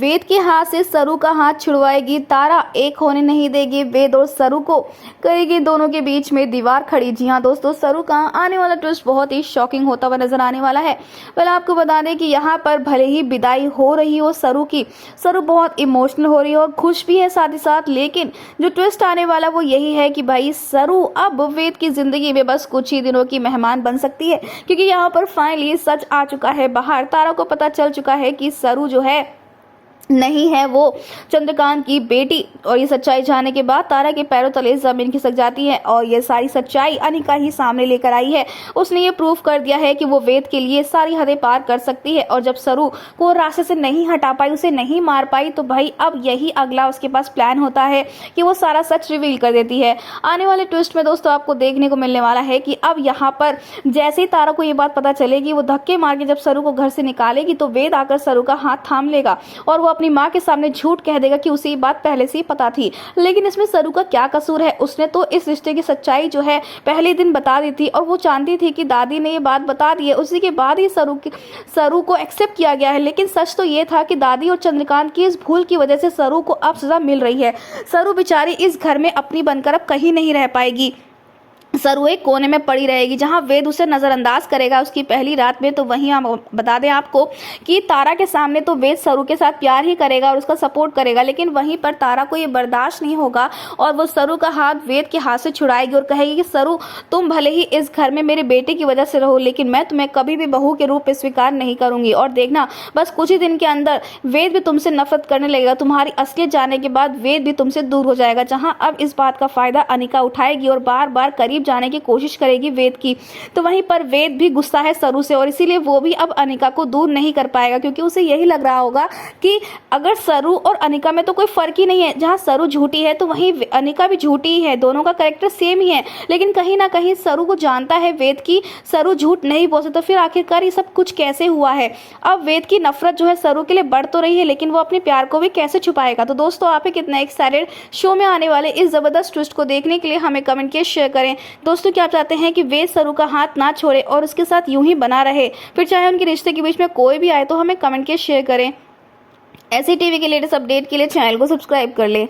वेद के हाथ से सरू का हाथ छुड़वाएगी तारा, एक होने नहीं देगी वेद और सरू को, करेगी दोनों के बीच में दीवार खड़ी। जी हाँ दोस्तों, सरू का आने वाला ट्विस्ट बहुत ही शॉकिंग होता हुआ नजर आने वाला है। पहले आपको बता दें कि यहाँ पर भले ही विदाई हो रही हो सरू की, सरू बहुत इमोशनल हो रही है और खुश भी है साथ ही साथ, लेकिन जो ट्विस्ट आने वाला वो यही है कि भाई सरू अब वेद की जिंदगी में बस कुछ ही दिनों की मेहमान बन सकती है, क्योंकि यहाँ पर फाइनली सच आ चुका है बाहर। तारा को पता चल चुका है कि सरू जो है नहीं है वो चंद्रकांत की बेटी, और ये सच्चाई जानने के बाद तारा के पैरों तले जमीन खिसक जाती है और ये सारी सच्चाई अनिका ही सामने लेकर आई है। उसने ये प्रूफ कर दिया है कि वो वेद के लिए सारी हदें पार कर सकती है, और जब सरू को रास्ते से नहीं हटा पाई, उसे नहीं मार पाई, तो भाई अब यही अगला उसके पास प्लान होता है कि वो सारा सच रिवील कर देती है। आने वाले ट्विस्ट में दोस्तों आपको देखने को मिलने वाला है कि अब यहाँ पर जैसे ही तारा को ये बात पता चलेगी, वो धक्के मार के जब सरू को घर से निकालेगी तो वेद आकर सरू का हाथ थाम लेगा और वो अपनी माँ के सामने झूठ कह देगा कि उसे ये बात पहले से ही पता थी। लेकिन इसमें सरू का क्या कसूर है? उसने तो इस रिश्ते की सच्चाई जो है पहले दिन बता दी थी, और वो जानती थी कि दादी ने ये बात बता दी है, उसी के बाद ही सरू को एक्सेप्ट किया गया है। लेकिन सच तो ये था कि दादी और चंद्रकांत की इस भूल की वजह से सरू को अब सजा मिल रही है। सरू बेचारी इस घर में अपनी बनकर अब कहीं नहीं रह पाएगी। सरू एक कोने में पड़ी रहेगी जहां वेद उसे नजरअंदाज करेगा उसकी पहली रात में। तो वहीं हम बता दें आपको कि तारा के सामने तो वेद सरू के साथ प्यार ही करेगा और उसका सपोर्ट करेगा, लेकिन वहीं पर तारा को ये बर्दाश्त नहीं होगा और वो सरू का हाथ वेद के हाथ से छुड़ाएगी और कहेगी कि सरू, तुम भले ही इस घर में मेरे बेटे की वजह से रहो, लेकिन मैं तुम्हें कभी भी बहू के रूप में स्वीकार नहीं करूंगी। और देखना, बस कुछ ही दिन के अंदर वेद भी तुमसे नफरत करने लगेगा। तुम्हारी असलियत जानने के बाद वेद भी तुमसे दूर हो जाएगा। जहाँ अब इस बात का फायदा अनिका उठाएगी और बार बार करीब जाने की कोशिश करेगी वेद की। तो वहीं पर वेद भी गुस्सा है सरू से, और इसीलिए वो भी अब अनिका को दूर नहीं कर पाएगा, क्योंकि उसे यही लग रहा होगा कि अगर सरू और अनिका में तो कोई फर्क ही नहीं है। जहां सरू झूठी है तो वहीं अनिका भी झूठी ही है, दोनों का कैरेक्टर सेम ही है। लेकिन कहीं ना कहीं सरू को जानता है वेद की सरू झूठ नहीं बोल सकता। फिर आखिरकार ये सब कुछ कैसे हुआ है? अब वेद की नफरत जो है सरू के लिए बढ़ तो रही है, लेकिन वो अपने प्यार को भी कैसे छुपाएगा? तो दोस्तों, आप कितना एक्साइटेड शो में आने वाले इस जबरदस्त ट्विस्ट को देखने के लिए? हमें कमेंट के शेयर करें। दोस्तों, क्या आप चाहते हैं कि वेद सरू का हाथ ना छोड़े और उसके साथ यूं ही बना रहे? फिर चाहे उनके रिश्ते के बीच में कोई भी आए तो हमें कमेंट के शेयर करें। ऐसी टीवी के लेटेस्ट अपडेट के लिए चैनल को सब्सक्राइब कर लें।